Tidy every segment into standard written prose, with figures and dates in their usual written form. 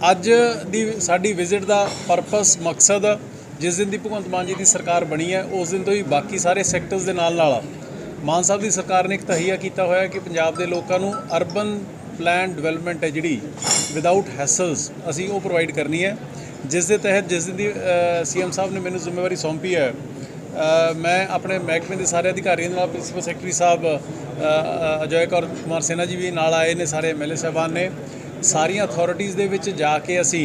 ਅੱਜ ਦੀ ਸਾਡੀ ਵਿਜ਼ਿਟ ਦਾ ਪਰਪਸ ਮਕਸਦ ਜਿਸ ਦਿਨ ਦੀ ਭਗਵੰਤ ਮਾਨ ਜੀ ਦੀ ਸਰਕਾਰ ਬਣੀ ਹੈ ਉਸ ਦਿਨ ਤੋਂ ਹੀ ਬਾਕੀ ਸਾਰੇ ਸੈਕਟਰਸ ਦੇ ਨਾਲ ਮਾਨ ਸਾਹਿਬ ਦੀ ਸਰਕਾਰ ਨੇ ਇੱਕ ਤਹੀਆ ਕੀਤਾ ਹੋਇਆ ਕਿ ਪੰਜਾਬ ਦੇ ਲੋਕਾਂ ਨੂੰ ਅਰਬਨ ਪਲਾਨ ਡਿਵੈਲਪਮੈਂਟ ਹੈ ਜਿਹੜੀ ਵਿਦਆਊਟ ਹੈਸਲਸ ਅਸੀਂ ਉਹ ਪ੍ਰੋਵਾਈਡ ਕਰਨੀ ਹੈ, ਜਿਸ ਦੇ ਤਹਿਤ ਜਿਸ ਦਿਨ ਦੀ ਸੀਐਮ ਸਾਹਿਬ ਨੇ ਮੈਨੂੰ ਜ਼ਿੰਮੇਵਾਰੀ ਸੌਂਪੀ ਹੈ ਮੈਂ ਆਪਣੇ ਮਹਿਕਮੇ ਦੇ ਸਾਰੇ ਅਧਿਕਾਰੀਆਂ ਨਾਲ ਪ੍ਰਿੰਸੀਪਲ ਸੈਕਟਰੀ ਸਾਹਿਬ ਅਜय कुमार सिन्हा जी भी नाल आए ने, सारे MLA साहबान ने, सारिया अथॉरिटीज़ ਦੇ ਵਿੱਚ ਜਾ ਕੇ ਅਸੀਂ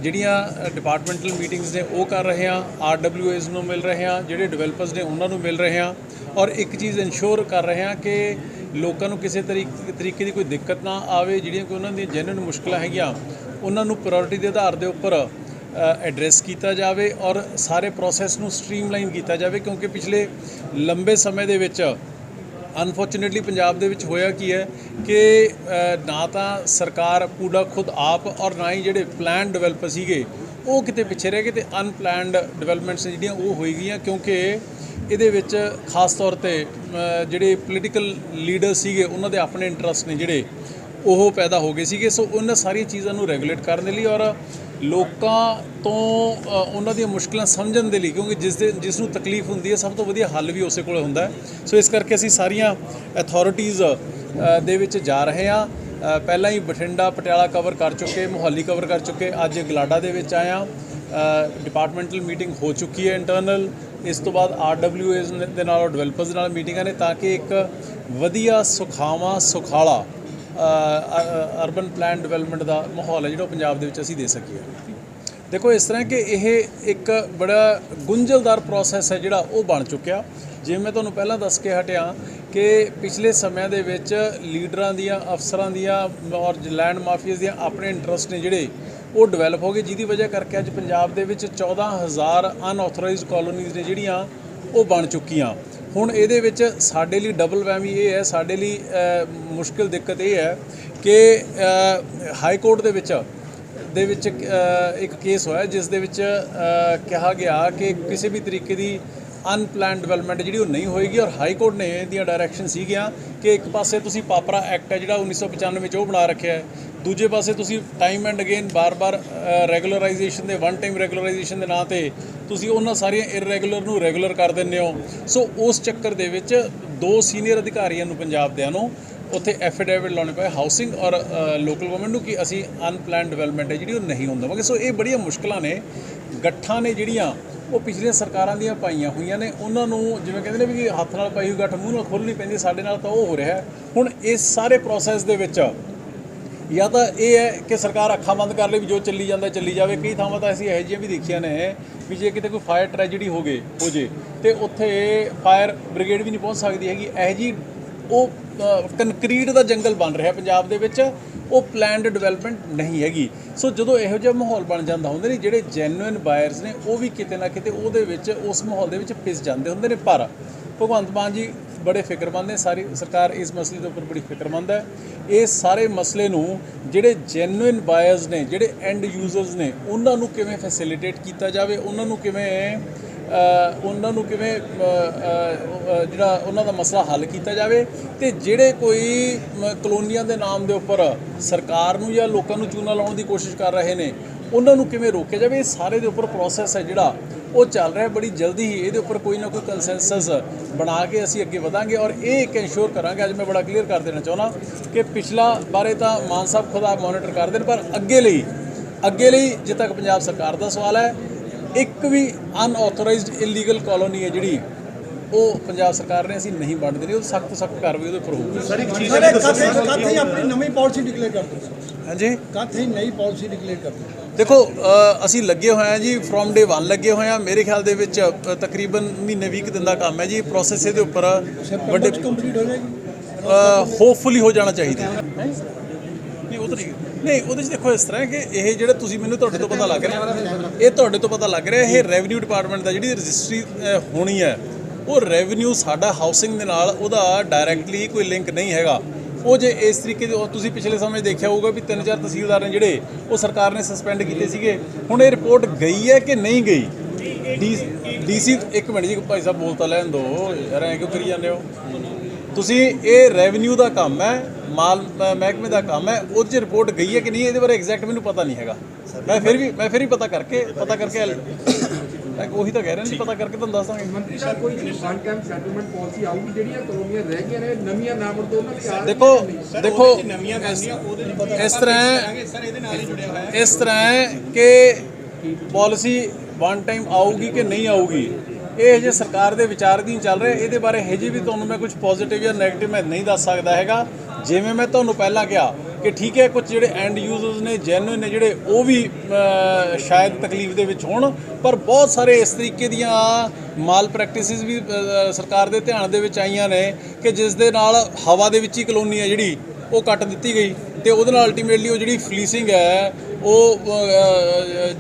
ਜਿਹੜੀਆਂ ਡਿਪਾਰਟਮੈਂਟਲ ਮੀਟਿੰਗਸ ਨੇ ਉਹ ਕਰ ਰਹੇ ਹਾਂ, RWAs ਨੂੰ ਮਿਲ ਰਹੇ ਹਾਂ, ਜਿਹੜੇ ਡਿਵੈਲਪਰਸ ਨੇ ਉਹਨਾਂ ਨੂੰ ਮਿਲ ਰਹੇ ਹਾਂ ਔਰ ਇੱਕ ਚੀਜ਼ ਇਨਸ਼ੋਰ ਕਰ ਰਹੇ ਹਾਂ ਕਿ ਲੋਕਾਂ ਨੂੰ ਕਿਸੇ ਤਰੀਕੇ ਦੀ ਕੋਈ ਦਿੱਕਤ ਨਾ ਆਵੇ, ਜਿਹੜੀਆਂ ਕਿ ਉਹਨਾਂ ਦੀਆਂ ਜੈਨੂਇਨ ਮੁਸ਼ਕਲਾਂ ਹੈਗੀਆਂ ਉਹਨਾਂ ਨੂੰ ਪ੍ਰਾਇੋਰਟੀ ਦੇ ਆਧਾਰ ਦੇ ਉੱਪਰ ਐਡਰੈਸ ਕੀਤਾ ਜਾਵੇ ਔਰ ਸਾਰੇ ਪ੍ਰੋਸੈਸ ਨੂੰ ਸਟ੍ਰੀਮਲਾਈਨ ਕੀਤਾ ਜਾਵੇ, ਕਿਉਂਕਿ ਪਿਛਲੇ ਲੰਬੇ ਸਮੇਂ ਦੇ ਵਿੱਚ ਅਨਫੋਰਚੂਨੇਟਲੀ ਪੰਜਾਬ ਦੇ ਵਿੱਚ ਹੋਇਆ ਕੀ ਹੈ ਕਿ ਨਾ ਤਾਂ ਸਰਕਾਰ ਪੂਰਾ ਖੁਦ ਆਪ ਔਰ ਨਾ ਹੀ ਜਿਹੜੇ ਪਲਾਨ ਡਿਵੈਲਪਰ ਸੀਗੇ ਉਹ ਕਿਤੇ ਪਿੱਛੇ ਰਹਿ ਗਏ ਤੇ ਅਨਪਲਾਨਡ ਡਿਵੈਲਪਮੈਂਟਸ ਜਿਹੜੀਆਂ ਉਹ ਹੋਈ ਗਈਆਂ, ਕਿਉਂਕਿ ਇਹਦੇ ਵਿੱਚ ਖਾਸ ਤੌਰ ਤੇ ਜਿਹੜੇ ਪੋਲੀਟੀਕਲ ਲੀਡਰ ਸੀਗੇ ਉਹਨਾਂ ਦੇ ਆਪਣੇ ਇੰਟਰਸਟ ਨੇ ਜਿਹੜੇ ਉਹ ਪੈਦਾ ਹੋ ਗਏ ਸੀਗੇ। ਸੋ ਉਹਨਾਂ ਸਾਰੀਆਂ ਚੀਜ਼ਾਂ ਨੂੰ ਰੈਗੂਲੇਟ ਕਰਨ ਦੇ ਲਈ ਔਰ ਲੋਕਾਂ ਤੋਂ ਉਹਨਾਂ ਦੀਆਂ ਮੁਸ਼ਕਲਾਂ ਸਮਝਣ ਦੇ ਲਈ, ਕਿਉਂਕਿ ਜਿਸ ਨੂੰ ਤਕਲੀਫ ਹੁੰਦੀ ਹੈ ਸਭ ਤੋਂ ਵਧੀਆ ਹੱਲ ਵੀ ਉਸੇ ਕੋਲ ਹੁੰਦਾ ਹੈ। ਸੋ ਇਸ ਕਰਕੇ ਅਸੀਂ ਸਾਰੀਆਂ ਅਥਾਰਟੀਜ਼ ਦੇ ਵਿੱਚ ਜਾ ਰਹੇ ਹਾਂ। ਪਹਿਲਾਂ ਹੀ ਬਠਿੰਡਾ ਪਟਿਆਲਾ ਕਵਰ ਕਰ ਚੁੱਕੇ, ਮੋਹਾਲੀ ਕਵਰ ਕਰ ਚੁੱਕੇ, ਅੱਜ ਗਲਾਡਾ ਦੇ ਵਿੱਚ ਆਇਆ, ਡਿਪਾਰਟਮੈਂਟਲ ਮੀਟਿੰਗ ਹੋ ਚੁੱਕੀ ਹੈ ਇੰਟਰਨਲ। ਇਸ ਤੋਂ ਬਾਅਦ RWAs ਦੇ ਨਾਲ ਡਿਵੈਲਪਰਸ ਦੇ ਨਾਲ ਮੀਟਿੰਗਾਂ ਨੇ ਤਾਂ ਕਿ ਇੱਕ ਵਧੀਆ ਸੁਖਾਲਾ ਅਰਬਨ ਪਲਾਨ ਡਿਵੈਲਪਮੈਂਟ ਦਾ ਮਾਹੌਲ ਹੈ ਜਿਹੜਾ ਪੰਜਾਬ ਦੇ ਵਿੱਚ ਅਸੀਂ ਦੇ ਸਕੀਏ। ਦੇਖੋ ਇਸ ਤਰ੍ਹਾਂ ਕਿ ਇਹ ਇੱਕ ਬੜਾ ਗੁੰਝਲਦਾਰ ਪ੍ਰੋਸੈਸ ਹੈ ਜਿਹੜਾ ਉਹ ਬਣ ਚੁੱਕਿਆ। ਜਿਵੇਂ ਮੈਂ ਤੁਹਾਨੂੰ ਪਹਿਲਾਂ ਦੱਸ ਕੇ ਹਟਿਆ ਕਿ ਪਿਛਲੇ ਸਮਿਆਂ ਦੇ ਵਿੱਚ ਲੀਡਰਾਂ ਦੀਆਂ, ਅਫਸਰਾਂ ਦੀਆਂ ਔਰ ਲੈਂਡ ਮਾਫੀਆਜ਼ ਦੀਆਂ ਆਪਣੇ ਇੰਟਰਸਟ ਨੇ ਜਿਹੜੇ ਉਹ ਡਿਵੈਲਪ ਹੋ ਗਏ, ਜਿਹਦੀ ਵਜ੍ਹਾ ਕਰਕੇ ਅੱਜ ਪੰਜਾਬ ਦੇ ਵਿੱਚ 14,000 ਅਨਆਥੋਰਾਈਜ਼ਡ ਕਾਲੋਨੀਜ਼ ਨੇ ਜਿਹੜੀਆਂ ਉਹ ਬਣ ਚੁੱਕੀਆਂ। ਹੁਣ ਇਹਦੇ ਵਿੱਚ ਸਾਡੇ ਲਈ ਡਬਲ ਵੈਮੀ ਇਹ ਹੈ, ਸਾਡੇ ਲਈ ਮੁਸ਼ਕਿਲ ਦਿੱਕਤ ਇਹ ਹੈ ਕਿ ਹਾਈ ਕੋਰਟ ਦੇ ਵਿੱਚ ਇੱਕ ਕੇਸ ਹੋਇਆ ਜਿਸ ਦੇ ਵਿੱਚ ਕਿਹਾ ਗਿਆ ਕਿ ਕਿਸੇ ਵੀ ਤਰੀਕੇ ਦੀ ਅਨਪਲਾਨ ਡਿਵੈਲਪਮੈਂਟ ਜਿਹੜੀ ਉਹ ਨਹੀਂ ਹੋਏਗੀ ਔਰ ਹਾਈ ਕੋਰਟ ਨੇ ਇਹਦੀਆਂ ਡਾਇਰੈਕਸ਼ਨ ਸੀਗੀਆਂ ਕਿ ਇੱਕ ਪਾਸੇ ਤੁਸੀਂ ਪਾਪਰਾ ਐਕਟ ਹੈ ਜਿਹੜਾ 1995 ਵਿੱਚ ਉਹ ਬਣਾ ਰੱਖਿਆ ਹੈ, ਦੂਜੇ ਪਾਸੇ ਤੁਸੀਂ ਟਾਈਮ ਐਂਡ ਅਗੇਨ ਬਾਰ-ਬਾਰ ਰੈਗੂਲਰਾਈਜੇਸ਼ਨ ਦੇ ਵਨ ਟਾਈਮ ਰੈਗੂਲਰਾਈਜੇਸ਼ਨ ਦੇ ਨਾਂ 'ਤੇ ਤੁਸੀਂ ਉਹਨਾਂ ਸਾਰੀਆਂ ਇਰਰੈਗੂਲਰ ਨੂੰ ਰੈਗੂਲਰ ਕਰ ਦਿੰਦੇ ਹੋ। ਸੋ ਉਸ ਚੱਕਰ ਦੇ ਵਿੱਚ 2 ਸੀਨੀਅਰ ਅਧਿਕਾਰੀਆਂ ਨੂੰ ਪੰਜਾਬ ਦਿਆਂ ਨੂੰ ਉੱਥੇ ਐਫੀਡੇਵਿਟ ਲਾਉਣੇ ਪਏ ਹਾਊਸਿੰਗ ਔਰ ਲੋਕਲ ਗਵਰਨਮੈਂਟ ਨੂੰ ਕਿ ਅਸੀਂ ਅਨਪਲਾਨ ਡਿਵੈਲਪਮੈਂਟ ਹੈ ਜਿਹੜੀ ਉਹ ਨਹੀਂ ਹੋਣ ਦੇਵਾਂਗੇ। ਸੋ ਇਹ ਬੜੀਆਂ ਮੁਸ਼ਕਲਾਂ ਨੇ, ਗੱਠਾਂ ਨੇ ਜਿਹੜੀਆਂ ਉਹ ਪਿਛਲੀਆਂ ਸਰਕਾਰਾਂ ਦੀਆਂ ਪਾਈਆਂ ਹੋਈਆਂ ਨੇ, ਉਹਨਾਂ ਨੂੰ ਜਿਵੇਂ ਕਹਿੰਦੇ ਨੇ ਵੀ ਹੱਥ ਨਾਲ ਪਾਈ ਹੋਈ ਗੱਠ ਮੂੰਹ ਨਾਲ ਖੋਲ੍ਹਣੀ ਪੈਂਦੀ, ਸਾਡੇ ਨਾਲ ਤਾਂ ਉਹ ਹੋ ਰਿਹਾ। ਹੁਣ ਇਸ ਸਾਰੇ ਪ੍ਰੋਸੈਸ ਦੇ ਵਿੱਚ ਜਾਂ ਤਾਂ ਇਹ ਹੈ ਕਿ ਸਰਕਾਰ ਅੱਖਾਂ ਬੰਦ ਕਰ ਲਈ ਵੀ ਜੋ ਚੱਲੀ ਜਾਂਦਾ ਚੱਲੀ ਜਾਵੇ। ਕਈ ਥਾਵਾਂ ਤਾਂ ਅਸੀਂ ਇਹੋ ਜਿਹੀਆਂ ਵੀ ਦੇਖੀਆਂ ਨੇ ਵੀ ਜੇ ਕਿਤੇ ਕੋਈ ਫਾਇਰ ਟ੍ਰੈਜਡੀ ਹੋ ਜੇ ਤੇ ਉੱਥੇ ਫਾਇਰ ਬ੍ਰਿਗੇਡ ਵੀ ਨਹੀਂ ਪਹੁੰਚ ਸਕਦੀ ਹੈਗੀ। ਇਹੋ ਜਿਹੀ ਉਹ ਕੰਕਰੀਟ ਦਾ ਜੰਗਲ ਬਣ ਰਿਹਾ ਪੰਜਾਬ ਦੇ ਵਿੱਚ, ਉਹ ਪਲੈਨਡ ਡਿਵੈਲਪਮੈਂਟ ਨਹੀਂ ਹੈਗੀ। ਸੋ ਜਦੋਂ ਇਹੋ ਜਿਹਾ ਮਾਹੌਲ ਬਣ ਜਾਂਦਾ ਹੁੰਦੇ ਨੇ, ਜਿਹੜੇ ਜੈਨੂਇਨ ਬਾਇਰਸ ਨੇ ਉਹ ਵੀ ਕਿਤੇ ਨਾ ਕਿਤੇ ਉਹਦੇ ਵਿੱਚ ਉਸ ਮਾਹੌਲ ਦੇ ਵਿੱਚ ਪਿਸ ਜਾਂਦੇ ਹੁੰਦੇ ਨੇ। ਪਰ ਭਗਵੰਤ ਮਾਨ ਜੀ ਬੜੇ ਫਿਕਰਮੰਦ ਨੇ, ਸਾਰੀ ਸਰਕਾਰ ਇਸ ਮਸਲੇ ਦੇ ਉੱਪਰ ਬੜੀ ਫਿਕਰਮੰਦ ਹੈ। ਇਸ ਸਾਰੇ ਮਸਲੇ ਨੂੰ ਜਿਹੜੇ ਜੈਨੂਇਨ ਬਾਇਰਸ ਨੇ, ਜਿਹੜੇ ਐਂਡ ਯੂਜ਼ਰਸ ਨੇ, ਉਹਨਾਂ ਨੂੰ ਕਿਵੇਂ ਫੈਸਿਲੀਟੇਟ ਕੀਤਾ ਜਾਵੇ, ਉਹਨਾਂ ਨੂੰ ਕਿਵੇਂ ਜਿਹੜਾ ਉਹਨਾਂ ਦਾ ਮਸਲਾ ਹੱਲ ਕੀਤਾ ਜਾਵੇ, ਤੇ ਜਿਹੜੇ ਕੋਈ ਕਲੋਨੀਆਂ ਦੇ ਨਾਮ ਦੇ ਉੱਪਰ ਸਰਕਾਰ ਨੂੰ ਜਾਂ ਲੋਕਾਂ ਨੂੰ ਚੂਨਾ ਲਾਉਣ ਦੀ ਕੋਸ਼ਿਸ਼ ਕਰ ਰਹੇ ਨੇ ਉਹਨਾਂ ਨੂੰ ਕਿਵੇਂ ਰੋਕਿਆ ਜਾਵੇ। ਇਹ ਸਾਰੇ ਦੇ ਉੱਪਰ ਪ੍ਰੋਸੈਸ ਹੈ ਜਿਹੜਾ ਉਹ ਚੱਲ ਰਿਹਾ। ਬੜੀ ਜਲਦੀ ਹੀ ਇਹਦੇ ਉੱਪਰ ਕੋਈ ਨਾ ਕੋਈ ਕੰਸੈਂਸਸ ਬਣਾ ਕੇ ਅਸੀਂ ਅੱਗੇ ਵਧਾਂਗੇ ਔਰ ਇਹ ਇੱਕ ਇਨਸ਼ੋਰ ਕਰਾਂਗੇ। ਅੱਜ ਮੈਂ ਬੜਾ ਕਲੀਅਰ ਕਰ ਦੇਣਾ ਚਾਹੁੰਦਾ ਕਿ ਪਿਛਲਾ ਬਾਰੇ ਤਾਂ ਮਾਨ ਸਾਹਿਬ ਖੁਦ ਆਪ ਮੋਨੀਟਰ ਕਰਦੇ ਨੇ, ਪਰ ਅੱਗੇ ਲਈ ਜਿੱਥੇ ਤੱਕ ਪੰਜਾਬ ਸਰਕਾਰ ਦਾ ਸਵਾਲ ਹੈ, ਇੱਕ ਵੀ ਅਨਆਥੋਰਾਈਜ਼ਡ ਇਲੀਗਲ ਕਾਲੋਨੀ ਹੈ ਜਿਹੜੀ ਉਹ ਪੰਜਾਬ ਸਰਕਾਰ ਨੇ ਅਸੀਂ ਨਹੀਂ ਵੰਡ ਦੇਣੀ, ਉਹ ਸਖਤ ਕਾਰਵਾਈ ਉਹਦੇ ਉੱਪਰ ਹੋਊਗੀ। ਸਰ ਇੱਕ ਚੀਜ਼ ਆਪਣੀ ਨਵੀਂ ਪਾਲਿਸੀ ਡਿਕਲੇਅਰ ਕਰ ਦਿਓ। ਹਾਂਜੀ, ਕਾਥੇ ਨਈ ਪਾਲਿਸੀ ਡਿਕਲੇਅਰ ਕਰ ਦਿਓ। ਦੇਖੋ ਅਸੀਂ ਲੱਗੇ ਹੋਏ ਹਾਂ ਜੀ, ਫਰੋਮ ਡੇ 1 ਲੱਗੇ ਹੋਏ ਹਾਂ। ਮੇਰੇ ਖਿਆਲ ਦੇ ਵਿੱਚ ਤਕਰੀਬਨ ਮਹੀਨੇ 20 ਦਿਨ ਦਾ ਕੰਮ ਹੈ ਜੀ। ਪ੍ਰੋਸੈਸ ਇਹਦੇ ਉੱਪਰ ਵੱਡੇ ਕੰਪਲੀਟ ਹੋ ਜਾਏਗੀ, ਹੋਪਫੁਲੀ ਹੋ ਜਾਣਾ ਚਾਹੀਦਾ। ਨਹੀਂ ਉਹਦੇ 'ਚ ਦੇਖੋ ਇਸ ਤਰ੍ਹਾਂ ਕਿ ਇਹ ਜਿਹੜਾ ਤੁਸੀਂ ਮੈਨੂੰ ਤੁਹਾਡੇ ਤੋਂ ਪਤਾ ਲੱਗ ਰਿਹਾ, ਇਹ ਤੁਹਾਡੇ ਤੋਂ ਪਤਾ ਲੱਗ ਰਿਹਾ, ਇਹ ਰੈਵਨਿਊ ਡਿਪਾਰਟਮੈਂਟ ਦਾ ਜਿਹੜੀ ਰਜਿਸਟਰੀ ਹੋਣੀ ਹੈ ਉਹ ਰੈਵਨਿਊ ਸਾਡਾ ਹਾਊਸਿੰਗ ਦੇ ਨਾਲ ਉਹਦਾ ਡਾਇਰੈਕਟਲੀ ਕੋਈ ਲਿੰਕ ਨਹੀਂ ਹੈਗਾ। ਉਹ ਜੇ ਇਸ ਤਰੀਕੇ ਦੇ ਤੁਸੀਂ ਪਿਛਲੇ ਸਮੇਂ ਦੇਖਿਆ ਹੋਊਗਾ ਵੀ 3-4 ਤਹਿਸੀਲਦਾਰ ਨੇ ਜਿਹੜੇ ਉਹ ਸਰਕਾਰ ਨੇ ਸਸਪੈਂਡ ਕੀਤੇ ਸੀਗੇ। ਹੁਣ ਇਹ ਰਿਪੋਰਟ ਗਈ ਹੈ ਕਿ ਨਹੀਂ ਗਈ? DC ਇੱਕ ਮਿੰਟ ਜੀ ਭਾਈ ਸਾਹਿਬ ਬੋਲ ਤਾਂ ਲੈਣ ਦਿਓ ਯਾਰ, ਐਂ ਕਿਉਂ ਕਰੀ ਜਾਂਦੇ ਹੋ ਤੁਸੀਂ? ਇਹ ਰੈਵਨਿਊ ਦਾ ਕੰਮ ਹੈ, ਮਾਲ ਮਹਿਕਮੇ ਦਾ ਕੰਮ ਹੈ, ਉਹਦੇ 'ਚ ਰਿਪੋਰਟ ਗਈ ਹੈ ਕਿ ਨਹੀਂ ਇਹਦੇ ਬਾਰੇ ਐਗਜ਼ੈਕਟ ਮੈਨੂੰ ਪਤਾ ਨਹੀਂ ਹੈਗਾ। ਮੈਂ ਫਿਰ ਵੀ ਪਤਾ ਕਰਕੇ ਮੈਂ ਉਹੀ ਤਾਂ ਕਹਿ ਰਿਹਾ, ਨਹੀਂ ਪਤਾ ਕਰਕੇ ਤੁਹਾਨੂੰ ਦੱਸ ਦਾਂਗੇ। ਮੰਤਰੀ ਸਾਹਿਬ ਕੋਈ ਵਨ ਟਾਈਮ ਸੈਟਲਮੈਂਟ ਪਾਲਿਸੀ ਆਊਗੀ ਜਿਹੜੀਆਂ ਕਲੋਨੀਆਂ ਰਹਿ ਗਈਆਂ ਨੇ ਨਵੀਆਂ ਨਾ ਵਰਤੋਂ ਉਹਨਾਂ ਲਈ ਦੇਖੋ ਇਸ ਤਰ੍ਹਾਂ ਹੈ ਕਿ ਪਾਲਿਸੀ ਵਨ ਟਾਈਮ ਆਊਗੀ ਕਿ ਨਹੀਂ ਆਊਗੀ ਇਹ ਹਜੇ ਸਰਕਾਰ ਦੇ ਵਿਚਾਰ ਦੀ ਚੱਲ ਰਿਹਾ। ਇਹਦੇ ਬਾਰੇ ਹਜੇ ਵੀ ਤੁਹਾਨੂੰ ਮੈਂ ਕੁਝ ਪੋਜ਼ਿਟਿਵ ਜਾਂ ਨੈਗੇਟਿਵ ਮੈਂ ਨਹੀਂ ਦੱਸ ਸਕਦਾ ਹੈਗਾ। ਜਿਵੇਂ ਮੈਂ ਤੁਹਾਨੂੰ ਪਹਿਲਾਂ ਕਿਹਾ ਕਿ ਠੀਕ ਹੈ, ਕੁਝ ਜਿਹੜੇ ਐਂਡ ਯੂਜ਼ਰਸ ਨੇ ਜੈਨੂਇਨ ਨੇ ਜਿਹੜੇ ਉਹ ਵੀ ਸ਼ਾਇਦ ਤਕਲੀਫ ਦੇ ਵਿੱਚ ਹੋਣ, ਪਰ ਬਹੁਤ ਸਾਰੇ ਇਸ ਤਰੀਕੇ ਦੀਆਂ ਮਾਲ ਪ੍ਰੈਕਟਿਸਿਸ ਵੀ ਸਰਕਾਰ ਦੇ ਧਿਆਨ ਦੇ ਵਿੱਚ ਆਈਆਂ ਨੇ ਕਿ ਜਿਸ ਦੇ ਨਾਲ ਹਵਾ ਦੇ ਵਿੱਚ ਹੀ ਕਲੋਨੀ ਹੈ ਜਿਹੜੀ ਉਹ ਕੱਟ ਦਿੱਤੀ ਗਈ ਤੇ ਉਹਦੇ ਨਾਲ ਅਲਟੀਮੇਟਲੀ ਉਹ ਜਿਹੜੀ ਫਲੀਸਿੰਗ ਹੈ ਉਹ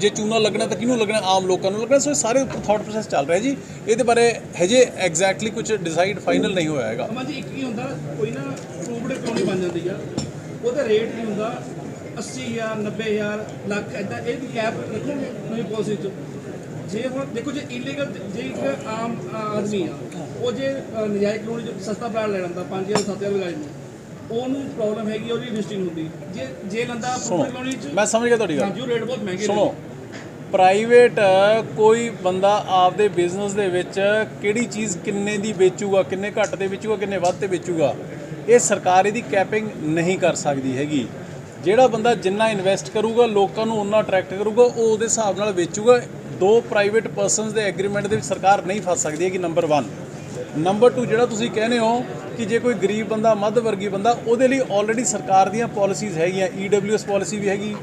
ਜੇ ਚੂਨਾ ਲੱਗਣਾ ਤਾਂ ਕਿਹਨੂੰ ਲੱਗਣਾ, ਆਮ ਲੋਕਾਂ ਨੂੰ ਲੱਗਣਾ। ਸੋ ਇਹ ਸਾਰੇ ਥਾਟ ਪ੍ਰੋਸੈਸ ਚੱਲ ਰਿਹਾ ਜੀ। ਇਹਦੇ ਬਾਰੇ ਹਜੇ ਐਗਜ਼ੈਕਟਲੀ ਕੁਝ ਡਿਸਾਈਡ ਫਾਈਨਲ ਨਹੀਂ ਹੋਇਆ ਹੈਗਾ। ਅਮਨ ਜੀ ਇੱਕ ਕੀ ਹੁੰਦਾ, ਕੋਈ ਨਾ ਅਪਰੂਵਡ ਕਲੋਨੀ ਬਣ ਜਾਂਦੀ ਆ, ਉਹਦਾ ਰੇਟ ਨਹੀਂ ਹੁੰਦਾ 80,000 90,000 ਲੱਖ ਇਦਾਂ, ਇਹ ਵੀ ਕੈਪ ਰੱਖੋਗੇ ਨਵੀਂ ਪਾਲਿਸੀ 'ਚ? ਜੇ ਹੁਣ ਦੇਖੋ ਜੇ ਇਲੀਗਲ ਜੇ ਇੱਕ ਆਮ ਆਦਮੀ ਆ ਉਹ ਜੇ ਨਜਾਇਜ਼ ਕਲੋਨੀ 'ਚ ਸਸਤਾ ਪਲਾਟ ਲੈ ਲੈਂਦਾ 5,000 7,000 ਵੀ ਲੈ ਲੈਂਦਾ, ਉਹਨੂੰ ਪ੍ਰੋਬਲਮ ਹੈਗੀ, ਉਹਦੀ ਰਜਿਸਟਰਿੰਗ ਹੁੰਦੀ। ਜੇ ਲੰਦਾ ਅਪਰੂਵਡ ਕਲੋਨੀ 'ਚ ਮੈਂ ਸਮਝ ਗਿਆ ਤੁਹਾਡੀ ਗੱਲ। ਜੋ ਰੇਟ ਬਹੁਤ ਮਹਿੰਗੇ ਸੁਣੋ, ਪ੍ਰਾਈਵੇਟ ਕੋਈ ਬੰਦਾ ਆਪਦੇ ਬਿਜ਼ਨਸ ਦੇ ਵਿੱਚ ਕਿਹੜੀ ਚੀਜ਼ ਕਿੰਨੇ ਦੀ ਵੇਚੂਗਾ, ਕਿੰਨੇ ਘੱਟ ਤੇ ਵੇਚੂਗਾ, ਕਿੰਨੇ ਵੱਧ ਤੇ ਵੇਚੂਗਾ, ਇਹ ਸਰਕਾਰ ਇਹਦੀ ਕੈਪਿੰਗ ਨਹੀਂ ਕਰ ਸਕਦੀ ਹੈਗੀ। ਜਿਹੜਾ ਬੰਦਾ ਜਿੰਨਾ ਇਨਵੈਸਟ ਕਰੂਗਾ ਲੋਕਾਂ ਨੂੰ ਉਨਾ ਅਟਰੈਕਟ ਕਰੂਗਾ, ਉਹ ਉਹਦੇ ਹਿਸਾਬ ਨਾਲ ਵੇਚੂਗਾ। ਦੋ ਪ੍ਰਾਈਵੇਟ ਪਰਸਨਸ ਦੇ ਐਗਰੀਮੈਂਟ ਦੇ ਵਿੱਚ ਸਰਕਾਰ ਨਹੀਂ ਫਸ ਸਕਦੀ ਹੈਗੀ, ਨੰਬਰ 1। ਨੰਬਰ 2, ਜਿਹੜਾ ਤੁਸੀਂ ਕਹਿੰਦੇ ਹੋ ਕਿ ਜੇ ਕੋਈ ਗਰੀਬ ਬੰਦਾ ਮੱਧ ਵਰਗੀ ਬੰਦਾ, ਉਹਦੇ ਲਈ ਆਲਰੇਡੀ ਸਰਕਾਰ ਦੀਆਂ ਪਾਲਿਸੀਜ਼ ਹੈਗੀਆਂ। EWS ਪਾਲਿਸੀ ਵੀ ਹੈਗੀ,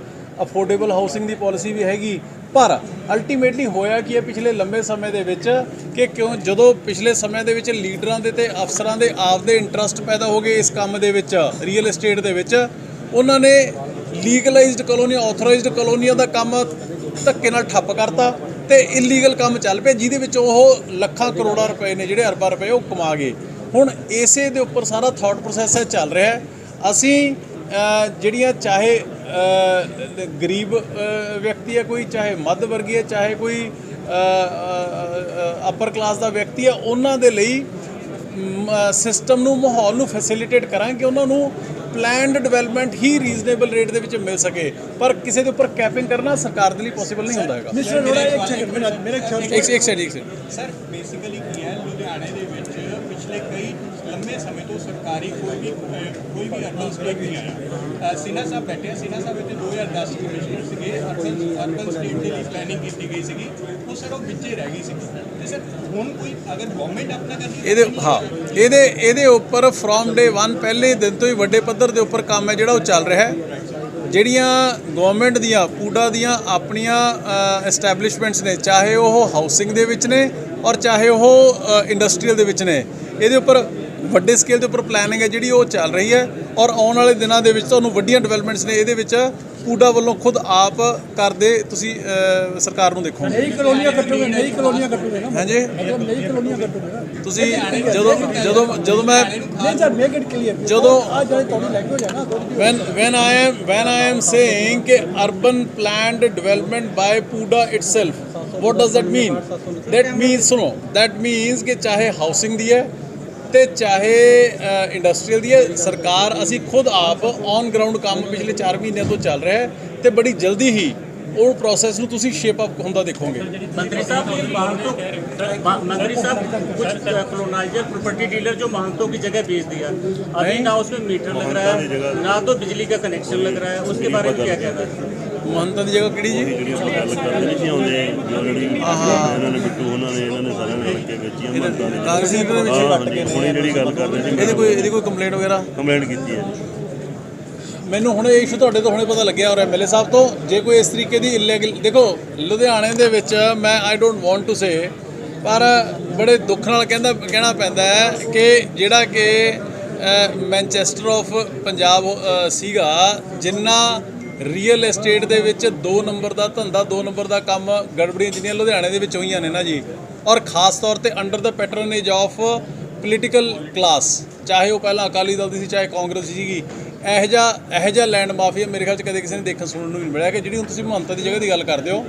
ਅਫੋਰਡੇਬਲ ਹਾਊਸਿੰਗ ਦੀ ਪਾਲਿਸੀ ਵੀ ਹੈਗੀ। ਪਰ ਅਲਟੀਮੇਟਲੀ ਹੋਇਆ ਕੀ ਹੈ ਪਿਛਲੇ ਲੰਬੇ ਸਮੇਂ ਦੇ ਵਿੱਚ ਕਿ ਜਦੋਂ ਪਿਛਲੇ ਸਮੇਂ ਦੇ ਵਿੱਚ ਲੀਡਰਾਂ ਦੇ ਤੇ ਅਫਸਰਾਂ ਦੇ ਆਪਦੇ ਇੰਟਰਸਟ ਪੈਦਾ ਹੋ ਗਏ ਇਸ ਕੰਮ ਦੇ ਵਿੱਚ, ਰੀਅਲ ਏਸਟੇਟ ਦੇ ਵਿੱਚ, ਉਹਨਾਂ ਨੇ ਲੀਗਲਾਈਜ਼ਡ ਕਲੋਨੀ, ਆਥੋਰਾਈਜ਼ਡ ਕਲੋਨੀਆਂ ਦਾ ਕੰਮ ਧੱਕੇ ਨਾਲ ਠੱਪ ਕਰਤਾ ਤੇ ਇਲੀਗਲ ਕੰਮ ਚੱਲ ਪਿਆ, ਜਿਹਦੇ ਵਿੱਚ ਉਹ ਲੱਖਾਂ ਕਰੋੜਾਂ ਰੁਪਏ ਨੇ ਜਿਹੜੇ ਅਰਬਾਂ ਰੁਪਏ ਉਹ ਕਮਾ ਗਏ। ਹੁਣ ਇਸੇ ਦੇ ਉੱਪਰ ਸਾਰਾ ਥਾਟ ਪ੍ਰੋਸੈਸ ਚੱਲ ਰਿਹਾ ਹੈ। ਅਸੀਂ ਜਿਹੜੀਆਂ ਚਾਹੇ ਗਰੀਬ ਵਿਅਕਤੀ ਹੈ ਕੋਈ, ਚਾਹੇ ਮੱਧ ਵਰਗੀ ਹੈ, ਚਾਹੇ ਕੋਈ ਅਪਰ ਕਲਾਸ ਦਾ ਵਿਅਕਤੀ ਹੈ, ਉਹਨਾਂ ਦੇ ਲਈ ਸਿਸਟਮ ਨੂੰ, ਮਾਹੌਲ ਨੂੰ ਫੈਸਿਲਿਟੇਟ ਕਰਾਂਗੇ, ਉਹਨਾਂ ਨੂੰ ਪਲੈਨਡ ਡਿਵੈਲਪਮੈਂਟ ਹੀ ਰੀਜ਼ਨੇਬਲ ਰੇਟ ਦੇ ਵਿੱਚ ਮਿਲ ਸਕੇ। ਪਰ ਕਿਸੇ ਦੇ ਉੱਪਰ ਕੈਪਿੰਗ ਕਰਨਾ ਸਰਕਾਰ ਦੇ ਲਈ ਪੋਸੀਬਲ ਨਹੀਂ ਹੁੰਦਾ ਹੈਗਾ। ਮਿਸਟਰ ਅਰੋੜਾ ਇੱਕ ਸੈਕਿੰਡ ਇੱਕ ਸੈਕਿੰਡ ਸਰ ਬੇਸਿਕਲੀ ਕੀ ਹੈ, ਲੁਧਿਆਣੇ ਦੇ ਵਿੱਚ ਪਿਛਲੇ ਕਈ ਲੰਮੇ ਸਮੇਂ ਤੋਂ ਸਰਕਾਰੀ ਕੋਈ ਵੀ ਅਰਬਨ ਸਟੇਟ ਨਹੀਂ ਆਇਆ। ਸਿਨਹਾ ਸਾਹਿਬ ਬੈਠੇ, ਸਿਨਹਾ ਸਾਹਿਬ ਇੱਥੇ 2010 ਕਮਿਸ਼ਨਰ ਸੀਗੇ, ਅਰਬਨ ਸਟੇਟ ਦੇ ਲਈ ਪਲੈਨਿੰਗ ਕੀਤੀ ਗਈ ਸੀਗੀ, ਉਹ ਸਰ ਉਹ ਵਿੱਚੇ ਰਹਿ ਗਈ ਸੀਗੀ। ਤੇ ਸਰ ਹੁਣ ਕੋਈ ਅਗਰ ਗਵਰਨਮੈਂਟ ਆਪਣਾ ਕਰਦੀ ਇਹਦੇ ਉੱਪਰ ਫਰੋਮ ਡੇ 1 ਪਹਿਲੇ ਦਿਨ ਤੋਂ ਹੀ ਵੱਡੇ ਪੱਧਰ ਦੇ ਉੱਪਰ ਕੰਮ ਹੈ ਜਿਹੜਾ ਉਹ ਚੱਲ ਰਿਹਾ ਹੈ। ਜਿਹੜੀਆਂ ਗਵਰਨਮੈਂਟ ਦੀਆਂ ਪੂਡਾ ਦੀਆਂ ਆਪਣੀਆਂ ਐਸਟੈਬਲਿਸ਼ਮੈਂਟਸ ਨੇ, ਚਾਹੇ ਉਹ ਹਾਊਸਿੰਗ ਦੇ ਵਿੱਚ ਨੇ ਔਰ ਚਾਹੇ ਉਹ ਇੰਡਸਟਰੀਅਲ ਦੇ ਵਿੱਚ ਨੇ, ਇਹਦੇ ਉੱਪਰ ਵੱਡੇ ਸਕੇਲ ਦੇ ਉੱਪਰ ਪਲੈਨਿੰਗ ਹੈ ਜਿਹੜੀ ਉਹ ਚੱਲ ਰਹੀ ਹੈ। ਔਰ ਆਉਣ ਵਾਲੇ ਦਿਨਾਂ ਦੇ ਵਿੱਚ ਤੁਹਾਨੂੰ ਵੱਡੀਆਂ ਡਿਵੈਲਪਮੈਂਟਸ ਨੇ ਇਹਦੇ ਵਿੱਚ ਪੂਡਾ ਵੱਲੋਂ ਖੁਦ ਆਪ ਕਰਦੇ ਤੁਸੀਂ ਸਰਕਾਰ ਨੂੰ ਦੇਖੋਗੇ। ਨਈ ਕਲੋਨੀਆਂ ਕੱਟੋਗੇ ਨਾ, ਹਾਂਜੀ ਮਤਲਬ ਨਈ ਕਲੋਨੀਆਂ ਕੱਟੋਗੇ ਨਾ ਤੁਸੀਂ ਜਦੋਂ ਮੈਂ ਨਹੀਂ ਸਰ, ਮੇਕ ਇਟ ਕਲੀਅਰ। ਜਦੋਂ ਆ ਜਿਹੜੀ ਤੁਹਾਡੀ ਲੈਂਗੁਏਜ ਹੈ ਨਾ, when I am saying ਕਿ urban planned development by PUDA itself, what does that mean? That means ਸੁਣੋ, that means ਕਿ ਚਾਹੇ ਹਾਊਸਿੰਗ ਦੀ ਹੈ ਤੇ ਚਾਹੇ ਇੰਡਸਟਰੀਅਲ ਦੀ ਹੈ, ਸਰਕਾਰ ਅਸੀਂ ਖੁਦ ਆਪ ਔਨ ਗਰਾਊਂਡ ਕੰਮ ਪਿਛਲੇ 4 ਮਹੀਨਿਆਂ ਤੋਂ ਚੱਲ ਰਿਹਾ ਹੈ ਤੇ ਬੜੀ ਜਲਦੀ ਹੀ ਉਹ ਪ੍ਰੋਸੈਸ ਨੂੰ ਤੁਸੀਂ ਸ਼ੇਪ ਅਪ ਹੁੰਦਾ ਦੇਖੋਗੇ। मंत्री साहब कुछ कॉलोनाइजर प्रॉपर्टी डीलर जो महंतों की जगह बेच दिया, अभी ना उसमें मीटर लग रहा है ना तो बिजली का कनेक्शन लग रहा है, उसके बारे में क्या कहना है? ਮਹੰਤਾਂ ਦੀ ਜਗ੍ਹਾ ਕਿਹੜੀ ਜੀ? ਜਿਹੜੀਆਂ ਆਪਾਂ ਗੱਲ ਕਰਦੇ ਨਹੀਂ ਸੀ ਆਉਂਦੇ ਜੋ ਜਿਹੜੀ ਇਹਨਾਂ ਨੇ ਬਿੱਟੂ ਉਹਨਾਂ ਨੇ ਸਾਰਿਆਂ ਨੇ ਕੇ ਵੇਚੀਆਂ ਮਹੰਤਾਂ ਦੇ ਕਾਂਗਰਸੀ ਲੀਡਰ ਵਿੱਚ ਕੱਟ ਕੇ ਹੁਣੇ ਜਿਹੜੀ ਗੱਲ ਕਰਦੇ ਸੀ ਇਹਦੀ ਕੋਈ ਕੰਪਲੇਂਟ ਵਗੈਰਾ ਕੰਪਲੇਂਟ ਕੀਤੀ ਹੈ। ਮੈਨੂੰ ਹੁਣ ਇਹ ਇਸ਼ੂ ਤੁਹਾਡੇ ਤੋਂ ਹੁਣੇ ਪਤਾ ਲੱਗਿਆ ਔਰ ਐਮਐਲਏ ਸਾਹਿਬ ਤੋਂ। ਜੇ ਕੋਈ ਇਸ ਤਰੀਕੇ ਦੀ ਇਲੀਗਲ, ਦੇਖੋ ਲੁਧਿਆਣੇ ਦੇ ਵਿੱਚ ਮੈਂ I don't want to say, ਪਰ ਬੜੇ ਦੁੱਖ ਨਾਲ ਕਹਿਣਾ ਪੈਂਦਾ ਹੈ ਕਿ ਜਿਹੜਾ ਕਿ ਮੈਨਚੈਸਟਰ ਆਫ ਪੰਜਾਬ ਸੀਗਾ, ਜਿੰਨਾ ਰੀਅਲ ਏਸਟੇਟ ਦੇ ਵਿੱਚ 2 ਨੰਬਰ ਦਾ ਧੰਦਾ, 2 ਨੰਬਰ ਦਾ ਕੰਮ, ਗੜਬੜੀਆਂ ਜਿੰਨੀਆਂ ਲੁਧਿਆਣੇ ਦੇ ਵਿੱਚ ਹੋਈਆਂ ਨੇ ਨਾ ਜੀ, ਔਰ ਖਾਸ ਤੌਰ ਤੇ ਅੰਡਰ ਦਾ ਪੈਟਰਨੇਜ ਆਫ ਪੋਲੀਟੀਕਲ ਕਲਾਸ, ਚਾਹੇ ਉਹ ਪਹਿਲਾਂ ਅਕਾਲੀ ਦਲ ਦੀ ਸੀ ਚਾਹੇ ਕਾਂਗਰਸ ਸੀਗੀ, ਇਹੋ ਜਿਹਾ ਲੈਂਡ ਮਾਫੀਆ ਮੇਰੇ ਖਿਆਲ 'ਚ ਕਦੇ ਕਿਸੇ ਨੇ ਦੇਖਣ ਸੁਣਨ ਨੂੰ ਨਹੀਂ ਮਿਲਿਆ। ਕਿ ਜਿਹੜੀ ਹੁਣ ਤੁਸੀਂ ਮਹੰਤਾਂ ਦੀ ਜਗ੍ਹਾ ਦੀ ਗੱਲ ਕਰਦੇ ਹੋ,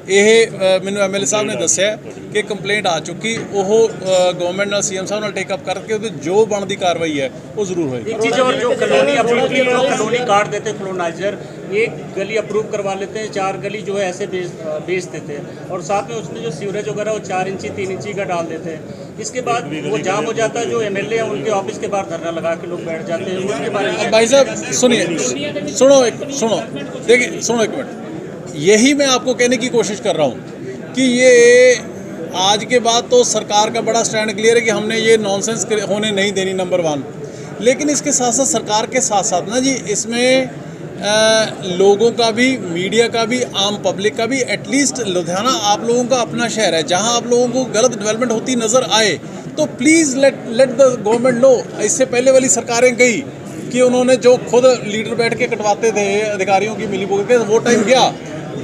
ਇਹ ਮੈਨੂੰ ਐਮਐਲਏ ਸਾਹਿਬ ਨੇ ਦੱਸਿਆ ਕਿ ਕੰਪਲੇਂਟ ਆ ਚੁੱਕੀ, ਉਹ ਗਵਰਨਮੈਂਟ ਨਾਲ ਸੀਐਮ ਸਾਹਿਬ ਨਾਲ ਟੇਕ ਅਪ ਕਰਕੇ ਉਹਦੇ ਜੋ ਬਣਦੀ ਕਾਰਵਾਈ ਹੈ ਉਹ ਜ਼ਰੂਰ होगी। एक चीज़ और, जो कॉलोनी अप्रूव जो कॉलोनी काट देते हैं कॉलोनाइजर, एक गली अप्रूव करवा लेते हैं, 4 गली जो है ऐसे बेच देते हैं, और साथ में उसमें जो सीवरेज वगैरह वो 4 इंची 3 इंची का डाल देते हैं। इसके बाद वो जाम हो जाता है, जो एमएलए हैं उनके ऑफिस के बाहर धरना लगा के लोग बैठ जाते हैं। उसके बारे में भाई साहब सुनिए, सुनो देखिए, सुनो एक मिनट, यही मैं आपको कहने की कोशिश कर रहा हूँ कि ये आज के बाद तो सरकार का बड़ा स्टैंड क्लियर है कि हमने ये नॉनसेंस होने नहीं देनी, नंबर 1। लेकिन इसके साथ साथ सरकार के साथ साथ ना जी, इसमें लोगों का भी, मीडिया का भी, आम पब्लिक का भी, एटलीस्ट लुधियाना आप लोगों का अपना शहर है, जहां आप लोगों को गलत डेवलपमेंट होती नज़र आए तो please let the government know. इससे पहले वाली सरकारें गई कि उन्होंने जो खुद लीडर बैठ के कटवाते थे अधिकारियों की मिलीभगत के, वो टाइम गया।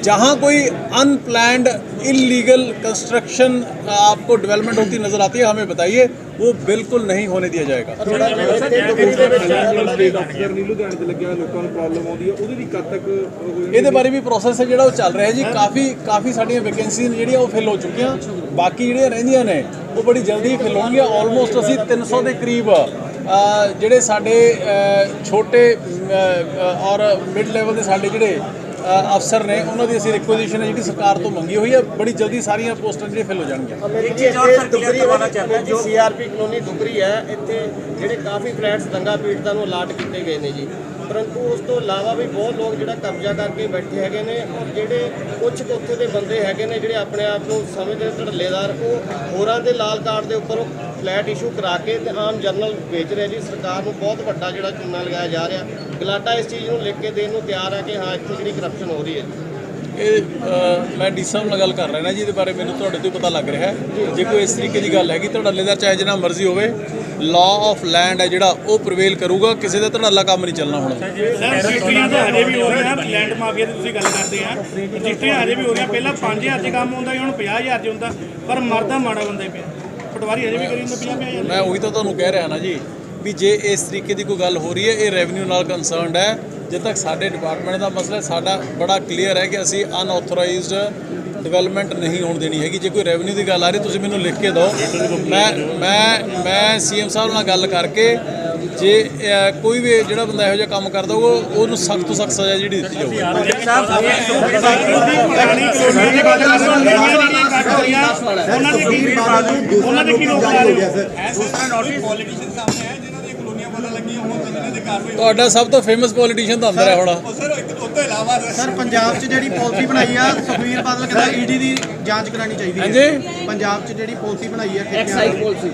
जहाँ कोई अनप्लैंड इलीगल कंस्ट्रक्शन आपको डेवलपमेंट होती नज़र आती है, हमें बताइए, वो बिल्कुल नहीं होने दिया जाएगा। ਇਹਦੇ ਬਾਰੇ ਵੀ ਪ੍ਰੋਸੈਸ ਹੈ ਜਿਹੜਾ ਉਹ ਚੱਲ ਰਿਹਾ ਜੀ। ਕਾਫੀ ਸਾਡੀਆਂ ਵੈਕੈਂਸੀਜ਼ ਜਿਹੜੀਆਂ ਉਹ ਫਿਲ ਹੋ ਚੁੱਕੀਆਂ, ਬਾਕੀ ਜਿਹੜੀਆਂ ਰਹਿੰਦੀਆਂ ਨੇ ਉਹ ਬੜੀ ਜਲਦੀ ਫਿਲ ਹੋਣਗੀਆਂ। ਆਲਮੋਸਟ ਅਸੀਂ 300 ਦੇ ਕਰੀਬ ਜਿਹੜੇ ਸਾਡੇ ਛੋਟੇ ਔਰ ਮਿਡ ਲੈਵਲ ਦੇ ਸਾਡੇ ਜਿਹੜੇ ਅਫਸਰ ਨੇ, ਉਹਨਾਂ ਦੀ ਅਸੀਂ ਰਿਕੁਐਜ਼ੀਸ਼ਨ ਹੈ ਜਿਹੜੀ ਸਰਕਾਰ ਤੋਂ ਮੰਗੀ ਹੋਈ ਹੈ। ਬੜੀ ਜਲਦੀ ਸਾਰੀਆਂ ਪੋਸਟਾਂ ਜਿਹੜੀਆਂ ਫਿਲ ਹੋ ਜਾਣਗੀਆਂ। एक चीज़ और सर क्लियर करवाना चाहता है, जो ਸੀਆਰਪੀ ਕਲੋਨੀ ਦੁਗਰੀ ਹੈ, ਇੱਥੇ ਜਿਹੜੇ ਕਾਫੀ ਫਲੈਟਸ ਦੰਗਾ ਪੀੜਤਾਂ ਨੂੰ ਅਲਾਟ ਕੀਤੇ ਗਏ ਨੇ ਜੀ, ਪਰੰਤੂ ਉਸ ਤੋਂ ਇਲਾਵਾ ਵੀ ਬਹੁਤ ਲੋਕ ਜਿਹੜਾ ਕਬਜ਼ਾ ਕਰਕੇ ਬੈਠੇ ਹੈਗੇ ਨੇ, ਔਰ ਜਿਹੜੇ ਕੁਝ ਉੱਥੇ ਦੇ ਬੰਦੇ ਹੈਗੇ ਨੇ ਜਿਹੜੇ ਆਪਣੇ ਆਪ ਨੂੰ ਸਮਝਦੇ ਧੜੱਲੇਦਾਰ, ਉਹ ਹੋਰਾਂ ਦੇ ਲਾਲ ਕਾਰਡ ਦੇ ਉੱਪਰ ਫਲੈਟ ਇਸ਼ੂ ਕਰਾ ਕੇ ਤੇ ਆਮ ਜਨਰਲ ਵੇਚ ਰਹੇ ਜੀ। ਸਰਕਾਰ ਨੂੰ ਬਹੁਤ ਵੱਡਾ ਜਿਹੜਾ ਚੂਨਾ ਲਗਾਇਆ ਜਾ ਰਿਹਾ। ਗਲਾਟਾ ਇਸ ਚੀਜ਼ ਨੂੰ ਲਿਖ ਕੇ ਦੇਣ ਨੂੰ ਤਿਆਰ ਹੈ ਕਿ ਹਾਂ ਇੱਥੇ ਜਿਹੜੀ ਕਰਪਸ਼ਨ ਹੋ ਰਹੀ ਹੈ ਜੀ। ਇਹ ਮੈਂ ਡੀ ਸਾਹਿਬ ਨਾਲ ਗੱਲ ਕਰ ਰਿਹਾ ਨਾ ਜੀ, ਇਹਦੇ ਬਾਰੇ ਮੈਨੂੰ ਤੁਹਾਡੇ ਤੋਂ ਹੀ ਪਤਾ ਲੱਗ ਰਿਹਾ ਹੈ। ਜੇ ਕੋਈ ਇਸ ਤਰੀਕੇ ਦੀ ਗੱਲ ਹੈਗੀ, ਧੜੱਲੇਦਾਰ ਚਾਹੇ ਜਿੰਨਾ ਮਰਜ਼ੀ ਹੋਵੇ, ਲਾਅ ਆਫ ਲੈਂਡ ਹੈ ਜਿਹੜਾ ਉਹ ਪ੍ਰਵੇਲ ਕਰੂਗਾ, ਕਿਸੇ ਦਾ ਧੜੱਲਾ ਕੰਮ ਨਹੀਂ ਚੱਲਣਾ ਹੁਣ। ਰਜਿਸਟਰੀਆਂ ਤਾਂ ਹਜੇ ਵੀ ਹੋ ਰਹੀਆਂ, ਲੈਂਡ ਮਾਫੀਆ ਦੀ ਤੁਸੀਂ ਗੱਲ ਕਰਦੇ ਆ, ਰਜਿਸਟਰੀਆਂ ਹਜੇ ਵੀ ਹੋ ਰਹੀਆਂ। ਪਹਿਲਾਂ 5000 'ਚ ਕੰਮ ਹੁੰਦਾ ਸੀ, ਹੁਣ 50000 'ਚ ਹੁੰਦਾ, ਪਰ ਮਰਦਾ ਮਾੜਾ ਬੰਦਾ ਹੀ ਪਿਆ। ਪਟਵਾਰੀ ਹਜੇ ਵੀ ਕਰੀ ਜਾਂਦਾ 50,000। ਮੈਂ ਉਹੀ ਤਾਂ ਤੁਹਾਨੂੰ ਕਹਿ ਰਿਹਾ ਨਾ ਜੀ, ਵੀ ਜੇ ਇਸ ਤਰੀਕੇ ਦੀ ਕੋਈ ਗੱਲ ਹੋ ਰਹੀ ਹੈ, ਇਹ ਰੈਵਨਿਊ ਨਾਲ ਕੰਸਰਨਡ ਹੈ। ਜਦ ਤੱਕ ਸਾਡੇ ਡਿਪਾਰਟਮੈਂਟ ਦਾ ਮਸਲਾ, ਸਾਡਾ ਬੜਾ ਕਲੀਅਰ ਹੈ ਕਿ ਅਸੀਂ ਅਨਆਥੋਰਾਈਜ਼ਡ ਡਿਵੈਲਪਮੈਂਟ ਨਹੀਂ ਹੋਣ ਦੇਣੀ ਹੈਗੀ। ਜੇ ਕੋਈ ਰੈਵਨਿਊ ਦੀ ਗੱਲ ਆ ਰਹੀ, ਤੁਸੀਂ ਮੈਨੂੰ ਲਿਖ ਕੇ ਦਿਓ, ਮੈਂ ਸੀਐਮ ਸਾਹਿਬ ਨਾਲ ਗੱਲ ਕਰਕੇ, ਜੇ ਕੋਈ ਵੀ ਜਿਹੜਾ ਬੰਦਾ ਇਹੋ ਜਿਹਾ ਕੰਮ ਕਰਦਾ ਉਹਨੂੰ ਸਖਤ ਤੋਂ ਸਖਤ ਸਜ਼ਾ ਜਿਹੜੀ ਦਿੱਤੀ ਜਾਊਗੀ। ਉਹਨਾਂ ਦੀ ਕੀ ਰੋਕ ਲਾ ਰਹੇ ਹੋ? ਦੂਸਰਾ ਨੋਟਿਸ ਪੋਲੀਟੀਸ਼ੀਅਨ ਸਾਹਮਣੇ ਹੈ ਜਿਨ੍ਹਾਂ ਦੀਆਂ ਕਲੋਨੀਆਂ ਪਤਾ ਲੱਗੀਆਂ ਹੋਣ ਤੇ ਜਿਨ੍ਹਾਂ ਦੇ ਕਾਰਵਾਈ ਤੁਹਾਡਾ ਸਭ ਤੋਂ ਫੇਮਸ ਪੋਲੀਟੀਸ਼ੀਅਨ ਤਾਂ ਅੰਦਰ ਹੈ ਹੁਣ। ਸਰ ਇੱਕ ਉਹ ਤੋਂ ਇਲਾਵਾ ਸਰ ਪੰਜਾਬ 'ਚ ਜਿਹੜੀ ਪਾਲਿਸੀ ਬਣਾਈ ਆ, ਸੁਖਬੀਰ ਬਾਦਲ ਕਹਿੰਦਾ ਈਡੀ ਦੀ ਜਾਂਚ ਕਰਾਣੀ ਚਾਹੀਦੀ ਹੈ। ਹਾਂਜੀ, ਪੰਜਾਬ 'ਚ ਜਿਹੜੀ ਪਾਲਿਸੀ ਬਣਾਈ ਹੈ, ਐਕਸਾਈਜ਼ ਪਾਲਿਸੀ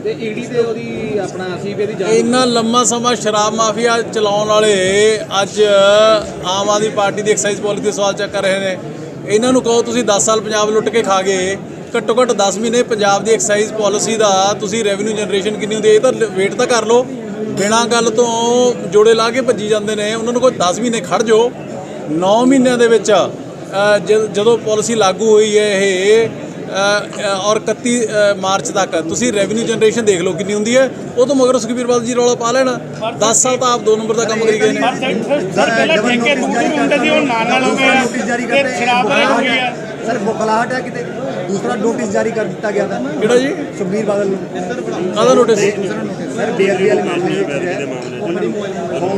ਤੇ ਈਡੀ ਤੇ ਉਹਦੀ ਆਪਣਾ ਸੀਬੀਆਈ ਦੀ ਜਾਂਚ। ਇੰਨਾ ਲੰਮਾ ਸਮਾਂ ਸ਼ਰਾਬ ਮਾਫੀਆ ਚਲਾਉਣ ਵਾਲੇ ਅੱਜ ਆਮ ਆਦਮੀ ਪਾਰਟੀ ਦੀ ਐਕਸਾਈਜ਼ ਪਾਲਿਸੀ ਦੇ ਸਵਾਲ ਚੱਕ ਰਹੇ ਨੇ। ਇਹਨਾਂ ਨੂੰ ਕਹੋ ਤੁਸੀਂ 10 ਸਾਲ ਪੰਜਾਬ ਲੁੱਟ ਕੇ ਖਾ ਗਏ, ਘੱਟੋ ਘੱਟ 10 ਮਹੀਨੇ ਪੰਜਾਬ ਦੀ ਐਕਸਾਈਜ਼ ਪਾਲਿਸੀ ਦਾ ਤੁਸੀਂ ਰੈਵਨਿਊ ਜਨਰੇਸ਼ਨ ਕਿੰਨੀ ਹੁੰਦੀ ਹੈ ਇਹ ਤਾਂ ਵੇਟ ਤਾਂ ਕਰ ਲਓ। ਬਿਨਾਂ ਗੱਲ ਤੋਂ ਜੋੜੇ ਲਾ ਕੇ ਭੱਜੀ ਜਾਂਦੇ ਨੇ। ਉਹਨਾਂ ਨੂੰ ਕੋਈ 10 ਮਹੀਨੇ ਖੜ ਜਾਓ। 9 ਮਹੀਨਿਆਂ ਦੇ ਵਿੱਚ ਜਦੋਂ ਪਾਲਿਸੀ ਲਾਗੂ ਹੋਈ ਹੈ ਇਹ ਔਰ 31 ਮਾਰਚ ਤੱਕ ਤੁਸੀਂ ਰੈਵਨਿਊ ਜਨਰੇਸ਼ਨ ਦੇਖ ਲਓ ਕਿੰਨੀ ਹੁੰਦੀ ਹੈ। ਉਹ ਤੋਂ ਮਗਰ ਸੁਖਬੀਰ ਬਾਦਲ ਜੀ ਰੌਲਾ ਪਾ ਲੈਣਾ। 10 ਸਾਲ ਤਾਂ ਆਪ 2 ਨੰਬਰ ਦਾ ਕੰਮ ਕਰੀ ਗਏ ਨੇ। ਸਰ ਪਹਿਲਾਂ ਠੇਕੇ ਦੂਸਰੇ ਹੁੰਦੇ ਸੀ, ਹੁਣ ਨਾਲ ਹੋ ਗਏ ਤੇ ਸ਼ਰਾਬ ਵਾਲੇ ਹੋ ਗਏ ਆ। ਸਰ ਬੁਖਲਾਹਟ ਹੈ ਕਿਤੇ ਦੂਸਰਾ ਨੋਟਿਸ ਜਾਰੀ ਕਰ ਦਿੱਤਾ ਗਿਆ था ਕਿਹੜਾ ਜੀ? ਸੁਖਬੀਰ ਬਾਦਲ ਨੂੰ ਕਾਹਦਾ ਨੋਟਿਸ? ਸਰ ਬੇਅਦਬੀ ਵਾਲੇ ਮਾਮਲੇ ਹੋਮ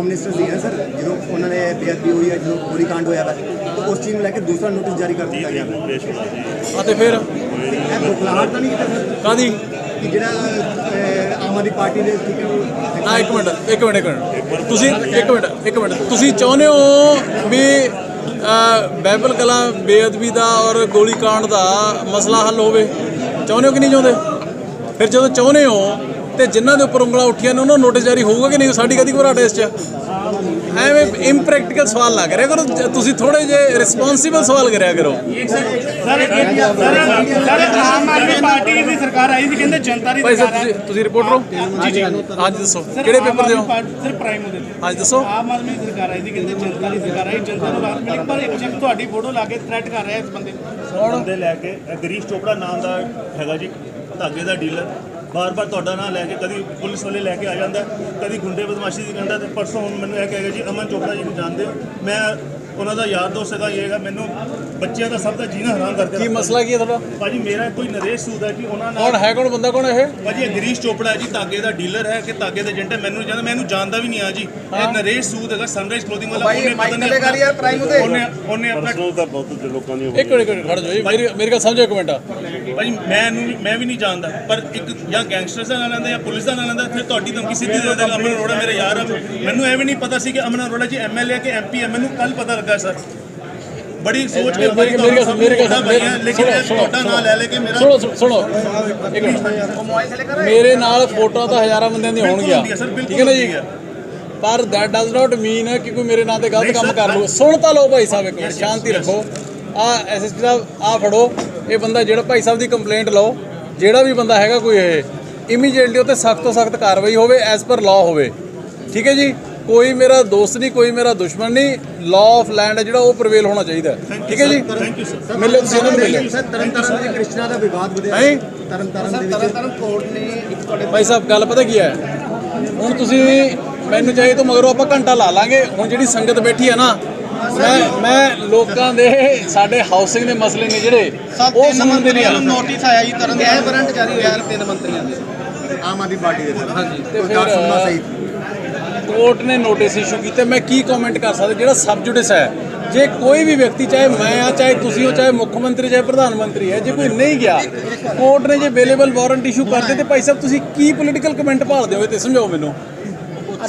ਮਿਨਿਸਟਰ ਸੀ ਸਰ, ਜਦੋਂ ਉਹਨਾਂ ਨੇ ਬੇਅਦਬੀ ਹੋਈ ਹੈ, ਜਦੋਂ ਗੋਲੀ ਕਾਂਡ ਹੋਇਆ ਵਾ, ਤਾਂ ਉਸ ਚੀਜ਼ ਨੂੰ ਲੈ ਕੇ ਦੂਸਰਾ ਨੋਟਿਸ ਜਾਰੀ ਕਰ ਦਿੱਤਾ ਗਿਆ। ਆ ਤੇ ਫਿਰ ਇਹ ਬੁਖਲਾਹਟ ਤਾਂ ਨਹੀਂ ਕਿਤੇ ਸਰ ਕਾਹਦੀ? ਕਿ ਜਿਹੜਾ ਆਮ ਆਦਮੀ ਪਾਰਟੀ ਦੇ ਹਾਂ ਇੱਕ ਮਿੰਟ ਤੁਸੀਂ ਚਾਹੁੰਦੇ ਹੋ ਵੀ ਬਾਈਬਲ ਕਲਾਂ ਬੇਅਦਬੀ ਦਾ ਔਰ ਗੋਲੀ ਕਾਂਡ ਦਾ ਮਸਲਾ ਹੱਲ ਹੋਵੇ? ਚਾਹੁੰਦੇ ਹੋ ਕਿ ਨਹੀਂ ਚਾਹੁੰਦੇ? ਫਿਰ ਜਦੋਂ ਚਾਹੁੰਦੇ ਹੋ ਤੇ ਜਿਨ੍ਹਾਂ ਦੇ ਉੱਪਰ ਉਂਗਲਾਂ ਉੱਠੀਆਂ ਨੇ ਉਹਨਾਂ ਨੂੰ ਨੋਟਿਸ ਜਾਰੀ ਹੋਊਗਾ ਕਿ ਨਹੀਂ? ਸਾਡੀ ਕਦੀ ਘਬਰਾਹਟ ਇਸ 'ਚ? ਐਵੇਂ ਇੰਪ੍ਰੈਕਟੀਕਲ ਸਵਾਲ ਨਾ ਕਰਿਆ ਕਰੋ, ਤੁਸੀਂ ਥੋੜੇ ਜਿਹੇ ਰਿਸਪੌਂਸਿਬਲ ਸਵਾਲ ਕਰਿਆ ਕਰੋ। ਸਰ ਆਮ ਆਦਮੀ ਪਾਰਟੀ ਦੀ ਸਰਕਾਰ ਆਈ ਸੀ, ਕਹਿੰਦੇ ਜਨਤਾ ਦੀ ਭਾਈ ਸਰਕਾਰ ਸਾਹਿਬ ਹੈ। ਤੁਸੀਂ ਰਿਪੋਰਟਰ ਹੋ? ਜੀ ਅੱਜ ਦੱਸੋ ਕਿਹੜੇ ਪੇਪਰ ਦੇ ਹੋ? ਸਰ ਪ੍ਰਾਈਮ ਉਹਦੇ ਅੱਜ ਦੱਸੋ। ਆਮ ਆਦਮੀ ਦੀ ਸਰਕਾਰ ਆਈ ਸੀ, ਕਹਿੰਦੇ ਜਨਤਾ ਦੀ ਸਰਕਾਰ ਆਈ, ਜਨਤਾ ਨੂੰ ਰਾਹਤ ਮਿਲੀ, ਪਰ ਇੱਕ ਚਿੱਪ ਤੁਹਾਡੀ ਫੋਟੋ ਲਾ ਕੇ ਥ੍ਰੈਟ ਕਰ ਰਿਹਾ ਇਸ ਬੰਦੇ ਨੂੰ। ਬੰਦੇ ਲੈ ਕੇ ਗਰੀਸ਼ ਚੋਪੜਾ ਨਾਮ ਦਾ ਹੈਗਾ ਜੀ, ਧਾਗੇ ਦਾ ਡੀਲਰ, ਬਾਰ-ਬਾਰ ਤੁਹਾਡਾ ਨਾਂ ਲੈ ਕੇ ਕਦੀ ਪੁਲਿਸ ਵਾਲੇ ਲੈ ਕੇ ਆ ਜਾਂਦਾ, ਕਦੀ ਗੁੰਡੇ ਬਦਮਾਸ਼ੀ ਦੀ ਕਹਿੰਦਾ। ਤੇ ਪਰਸੋਂ ਹੁਣ ਮੈਨੂੰ ਇਹ ਕਹੇਗਾ ਜੀ ਅਮਨ ਚੋਪੜਾ ਜੀ ਨੂੰ ਜਾਣਦੇ ਹੋ, ਮੈਂ ਉਹਨਾਂ ਦਾ ਯਾਰ ਦੋਸਤ ਹੈਗਾ, ਇਹ ਹੈਗਾ, ਮੈਨੂੰ ਬੱਚਿਆਂ ਦਾ ਸਭ ਦਾ ਜੀਣਾ ਹਰਾਮ ਕਰਕੇ ਕੀ ਰੱਖਤਾ। ਮਸਲਾ ਕੀ ਹੈ ਤੁਹਾਡਾ? ਭਾਜੀ ਮੇਰਾ ਕੋਈ ਨਰੇਸ਼ ਸੂਦ ਹੈ ਜੀ, ਉਹਨਾਂ ਕੌਣ ਨਾਲ ਹੈ, ਕੌਣ ਬੰਦਾ ਕੌਣ ਹੈ ਇਹ? ਭਾਜੀ ਇਹ ਗਿਰੀਸ਼ ਚੋਪੜਾ ਹੈ ਜੀ, ਧਾਗੇ ਦਾ ਡੀਲਰ ਹੈ ਕਿ ਧਾਗੇ ਦਾ ਏਜੰਟ ਹੈ, ਮੈਨੂੰ ਨਹੀਂ ਜਾਣਦਾ, ਮੈਨੂੰ ਜਾਣਦਾ ਵੀ ਨਹੀਂ ਆ ਜੀ। ਇਹ ਨਰੇਸ਼ ਸੂਦ ਹੈਗਾ, ਸਨਰਾਈਜ਼ ਕਲੋਥਿੰਗ ਵਾਲਾ। ਉਹਨੇ ਪਤਾ ਨਹੀਂ ਉਹਨੇ ਆਪਣਾ ਪਰਸਨਲ ਤਾਂ ਬਹੁਤ ਲੋਕਾਂ ਦੀ ਇੱਕ ਮਿੰਟ ਖੜ ਜਾਓ ਜੀ, ਮੇਰੀ ਗੱਲ ਸਮਝੋ ਇੱਕ ਮਿੰਟ। ਭਾਜੀ ਮੈਂ ਵੀ ਨਹੀਂ ਜਾਣਦਾ, ਪਰ ਇੱਕ ਜਾਂ ਗੈਂਗਸਟਰ ਦਾ ਨਾਂ ਲੈਂਦਾ ਜਾਂ ਪੁਲਿਸ ਦਾ ਨਾਂ ਲੈਂਦਾ, ਫਿਰ ਤੁਹਾਡੀ ਧਮਕੀ ਸਿੱਧੀ ਦੇ ਦਿੰਦਾ। ਅਮਨ ਅਰੋੜਾ ਮੇਰੇ ਯਾਰ ਆ, ਮੈਨੂੰ ਐਵੇਂ ਨਹੀਂ ਪਤਾ ਸੀ ਕਿ ਅਮਨ ਅਰੋੜਾ ਜੀ ਐਮਐਲਏ ਕਿ ਐਮਪੀ ਹੈ, ਮੈਨੂੰ ਕੱਲ ਪਤਾ ਲੱਗਾ ਸਰ। ਬੜੀ ਸੋਚ ਕੇ ਮੇਰੀ ਗੱਲ ਲੇਕਿਨ ਤੁਹਾਡਾ ਨਾਂ ਲੈ ਲੈ ਕੇ ਮੇਰਾ ਸੁਣੋ ਇੱਕ ਮਿੰਟ। ਮੇਰੇ ਨਾਲ ਫੋਟੋਆਂ ਤਾਂ ਹਜ਼ਾਰਾਂ ਬੰਦਿਆਂ ਦੀਆਂ ਹੋਣਗੀਆਂ, ਠੀਕ ਹੈ ਨਾ ਜੀ, ਪਰ ਦੈਟ ਡਜ਼ ਨਾਟ ਮੀਨ ਕਿ ਕੋਈ ਮੇਰੇ ਨਾਂ ਤੇ ਗਲਤ ਕੰਮ ਕਰ ਲੂ। ਸੁਣ ਤਾਂ ਲਓ ਭਾਈ ਸਾਹਿਬ, ਇੱਕ ਮਿੰਟ ਸ਼ਾਂਤੀ ਰੱਖੋ। ਐਸਐਸਪੀ ਸਾਹਿਬ ਆ ਫੜੋ ਇਹ ਬੰਦਾ, ਜਿਹੜਾ ਭਾਈ ਸਾਹਿਬ ਦੀ ਕੰਪਲੇਂਟ ਲਓ, ਜਿਹੜਾ ਵੀ ਬੰਦਾ ਹੈਗਾ ਕੋਈ ਇਹ ਇਮੀਡੀਏਟਲੀ ਉੱਤੇ ਸਖਤ ਤੋਂ ਸਖਤ ਕਾਰਵਾਈ ਹੋਵੇ, ਐਜ਼ ਪਰ ਲਾਅ ਹੋਵੇ, ਠੀਕ ਹੈ ਜੀ। ਕੋਈ ਮੇਰਾ ਦੋਸਤ ਨਹੀਂ, ਕੋਈ ਮੇਰਾ ਦੁਸ਼ਮਣ ਨਹੀਂ, ਲਾਅ ਆਫ ਲੈਂਡ ਹੈ ਜਿਹੜਾ ਉਹ ਪ੍ਰਵੇਲ ਹੋਣਾ ਚਾਹੀਦਾ, ਠੀਕ ਹੈ ਜੀ। ਮਿਲੋ ਤੁਸੀਂ ਇਹਨਾਂ ਨੂੰ ਮਿਲੋ। ਸਰ ਤਰਨਤਾਰਨ ਦੇ ਕ੍ਰਿਸ਼ਨਾ ਦਾ ਵਿਵਾਦ ਵਧਿਆ ਹੈਂ? ਤਰਨਤਾਰਨ ਕੋਰਟ ਨੇ ਇੱਕ ਤੁਹਾਡੇ ਭਾਈ ਸਾਹਿਬ ਗੱਲ ਪਤਾ ਕੀ ਹੈ, ਹੁਣ ਤੁਸੀਂ ਮੈਨੂੰ ਚਾਹੇ ਤੋਂ ਮਗਰੋਂ ਆਪਾਂ ਘੰਟਾ ਲਾ ਲਾਂਗੇ। ਹੁਣ ਜਿਹੜੀ ਸੰਗਤ ਬੈਠੀ ਹੈ ਨਾ, ਮੈਂ ਲੋਕਾਂ ਦੇ ਸਾਡੇ ਹਾਊਸਿੰਗ ਦੇ ਮਸਲੇ ਨੇ ਜਿਹੜੇ ਉਹ ਸਮਝਦੇ ਨਹੀਂ ਆ। ਨੋਟਿਸ ਆਇਆ ਜੀ ਤਰਨ ਦੇ ਵਾਰੰਟ ਜਾਰੀ ਹੋਇਆ 3 ਮੰਤਰੀਆਂ ਦੇ ਆਮ ਆਦਮੀ ਪਾਰਟੀ ਦੇ ਸਰ। ਹਾਂਜੀ, ਤੇ ਪ੍ਰਕਾਸ਼ ਸ਼ਰਮਾ ਫਿਰ ਸਹਿਤ ਕੋਰਟ ਨੇ ਨੋਟਿਸ ਇਸ਼ੂ ਕੀਤੇ। ਮੈਂ ਕੀ ਕਮੈਂਟ ਕਰ ਸਕਦਾ, ਜਿਹੜਾ ਸਬ ਜੁਡਿਸ ਹੈ, ਜੇ ਕੋਈ ਵੀ ਵਿਅਕਤੀ, ਚਾਹੇ ਮੈਂ ਆ, ਚਾਹੇ ਤੁਸੀਂ ਹੋ, ਚਾਹੇ ਮੁੱਖ ਮੰਤਰੀ, ਚਾਹੇ ਪ੍ਰਧਾਨ ਮੰਤਰੀ ਹੈ, ਜੇ ਕੋਈ ਨਹੀਂ ਗਿਆ, ਕੋਰਟ ਨੇ ਜੇ ਅਵੇਲੇਬਲ ਵਾਰੰਟ ਇਸ਼ੂ ਕਰਦੇ, ਤੇ ਭਾਈ ਸਾਹਿਬ ਤੁਸੀਂ ਕੀ ਪੋਲੀਟੀਕਲ ਕਮੈਂਟ ਭਾਲਦੇ ਹੋ? ਤੇ ਸਮਝਾਓ ਮੈਨੂੰ,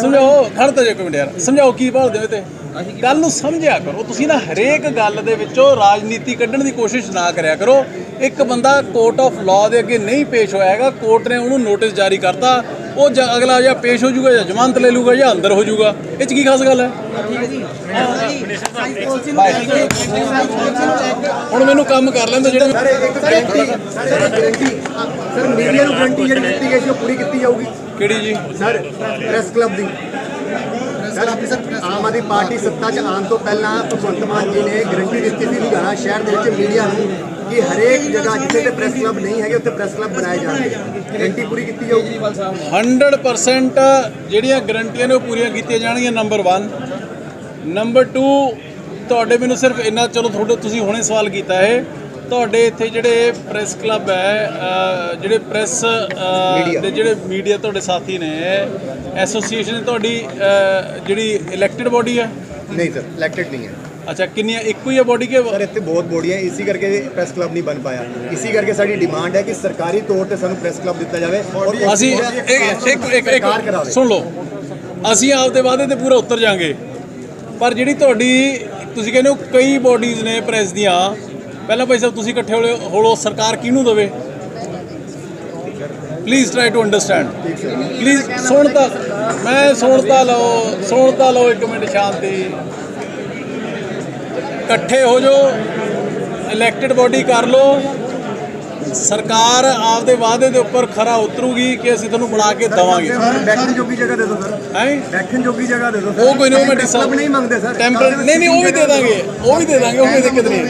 ਸਮਝਾਓ। ਖੜ੍ਹ ਤਾਂ ਜੇ ਕਮੈਂਟ ਯਾਰ, ਸਮਝਾਓ ਕੀ ਭਾਲਦੇ ਹੋ? ਤੇ ਗੱਲ ਨੂੰ ਸਮਝਿਆ ਕਰੋ ਤੁਸੀਂ ਨਾ, ਹਰੇਕ ਗੱਲ ਦੇ ਵਿੱਚੋਂ ਰਾਜਨੀਤੀ ਕੱਢਣ ਦੀ ਕੋਸ਼ਿਸ਼ ਨਾ ਕਰਿਆ ਕਰੋ। ਇੱਕ ਬੰਦਾ ਕੋਰਟ ਆਫ ਲਾਅ ਦੇ ਅੱਗੇ ਨਹੀਂ ਪੇਸ਼ ਹੋਇਆ ਹੈਗਾ, ਕੋਰਟ ਨੇ ਉਹਨੂੰ ਨੋਟਿਸ ਜਾਰੀ ਕਰਤਾ, ਉਹ ਅਗਲਾ ਜਾਂ ਪੇਸ਼ ਹੋ ਜਾਊਗਾ, ਜਾਂ ਜ਼ਮਾਨਤ ਲੈ ਲੂਗਾ, ਜਾਂ ਅੰਦਰ ਹੋ ਜਾਊਗਾ। ਇਹ 'ਚ ਕੀ ਖਾਸ ਗੱਲ ਹੈ? ਹੁਣ ਮੈਨੂੰ ਕੰਮ ਕਰ ਲੈਂਦੇ ਜਿਹੜੇ ਸਰ ਇੱਕ ਗਰੰਟੀ ਸਰ ਮੀਡੀਆ ਨੂੰ ਗਰੰਟੀ ਜਿਹੜੀ ਦਿੱਤੀ ਗਈ ਸੀ ਉਹ ਪੂਰੀ ਕੀਤੀ ਜਾਊਗੀ। ਕਿਹੜੀ ਜੀ? ਸਰ ਪ੍ਰੈਸ ਕਲੱਬ ਦੀ ਸਰ ਆਮ ਆਦਮੀ ਪਾਰਟੀ ਸੱਤਾ 'ਚ ਆਉਣ ਤੋਂ ਪਹਿਲਾਂ ਭਗਵੰਤ ਮਾਨ ਜੀ ਨੇ ਗਰੰਟੀ ਦਿੱਤੀ ਸੀ ਲੁਧਿਆਣਾ ਸ਼ਹਿਰ ਦੇ ਵਿੱਚ ਮੀਡੀਆ ਨੂੰ ਕਿ ਹਰੇਕ ਜਗ੍ਹਾ ਜਿੱਥੇ ਤੇ ਪ੍ਰੈਸ ਕਲੱਬ ਨਹੀਂ ਹੈਗੇ ਉੱਥੇ ਪ੍ਰੈਸ ਕਲੱਬ ਬਣਾਏ ਜਾਣਗੇ। ਗਰੰਟੀ ਪੂਰੀ ਕੀਤੀ ਜਾਊਗੀ। 100% ਜਿਹੜੀਆਂ ਗਰੰਟੀਆਂ ਨੇ ਉਹ ਪੂਰੀਆਂ ਕੀਤੀਆਂ ਜਾਣਗੀਆਂ, ਨੰਬਰ 1। ਨੰਬਰ 2, ਤੁਹਾਡੇ ਮੈਨੂੰ ਸਿਰਫ ਇੰਨਾ, ਚਲੋ ਤੁਹਾਡੇ ਤੁਸੀਂ ਹੁਣੇ ਸਵਾਲ ਕੀਤਾ ਹੈ, ਤੁਹਾਡੇ ਇੱਥੇ ਜਿਹੜੇ ਪ੍ਰੈਸ ਕਲੱਬ ਹੈ, ਜਿਹੜੇ ਪ੍ਰੈਸ ਦੇ ਜਿਹੜੇ ਮੀਡੀਆ ਤੁਹਾਡੇ ਸਾਥੀ ਨੇ, ਐਸੋਸੀਏਸ਼ਨ ਤੁਹਾਡੀ ਜਿਹੜੀ ਇਲੈਕਟਿਡ ਬੋਡੀ ਹੈ? ਨਹੀਂ ਸਰ, ਇਲੈਕਟਡ ਨਹੀਂ ਹੈ। ਅੱਛਾ, ਕਿੰਨੀਆਂ? ਇੱਕੋ ਹੀ ਹੈ ਬੋਡੀ ਕੇ? ਸਰ ਇੱਥੇ ਬਹੁਤ ਬੋਡੀਆਂ, ਇਸੇ ਕਰਕੇ ਪ੍ਰੈਸ ਕਲੱਬ ਨਹੀਂ ਬਣ ਪਾਇਆ। ਇਸੇ ਕਰਕੇ ਸਾਡੀ ਡਿਮਾਂਡ ਹੈ ਕਿ ਸਰਕਾਰੀ ਤੌਰ ਤੇ ਸਾਨੂੰ ਪ੍ਰੈਸ ਕਲੱਬ ਦਿੱਤਾ ਜਾਵੇ ਔਰ ਅਸੀਂ ਇੱਕ ਸੁਣ ਲਓ, ਅਸੀਂ ਆਪਦੇ ਵਾਅਦੇ ਤੇ ਪੂਰਾ ਉਤਰ ਜਾਾਂਗੇ, ਪਰ ਜਿਹੜੀ ਤੁਹਾਡੀ ਤੁਸੀਂ ਕਹਿੰਦੇ ਹੋ ਕਈ ਬੋਡੀਜ਼ ਨੇ ਪ੍ਰੈਸ ਦੀਆਂ, ਪਹਿਲਾਂ ਭਾਈ ਸਾਹਿਬ ਤੁਸੀਂ ਇਕੱਠੇ ਹੋਲੋ, ਸਰਕਾਰ ਕਿਹਨੂੰ ਦੇਵੇ? Please try to understand, please. ਸੁਣਤਾ ਲਓ ਇੱਕ ਮਿੰਟ, ਸ਼ਾਂਤੀ। ਇਕੱਠੇ ਹੋ ਜਾਓ, ਇਲੈਕਟਿਡ ਬੋਡੀ ਕਰ ਲਓ, ਸਰਕਾਰ ਆਪਦੇ ਵਾਅਦੇ ਦੇ ਉੱਪਰ ਖਰਾ ਉਤਰੂਗੀ ਕਿ ਅਸੀਂ ਤੁਹਾਨੂੰ ਬਣਾ ਕੇ ਦੇਵਾਂਗੇ। ਬੈਠਣ ਜੋਗੀ ਜਗ੍ਹਾ ਦੇ ਦਿਓ ਸਰ। ਹੈ ਬੈਠਣ ਜੋਗੀ ਜਗ੍ਹਾ ਦੇ ਦਿਓ। ਉਹ ਕੋਈ ਨਹੀਂ, ਉਹ ਮੈਂ ਕਲੱਬ ਨਹੀਂ ਮੰਗਦੇ ਸਰ। ਨਹੀਂ, ਉਹ ਵੀ ਦੇ ਦਾਂਗੇ, ਉਹ ਵੀ ਦੇ ਦਾਂਗੇ, ਉਹ ਕੋਈ ਦਿੱਕਤ ਨਹੀਂ।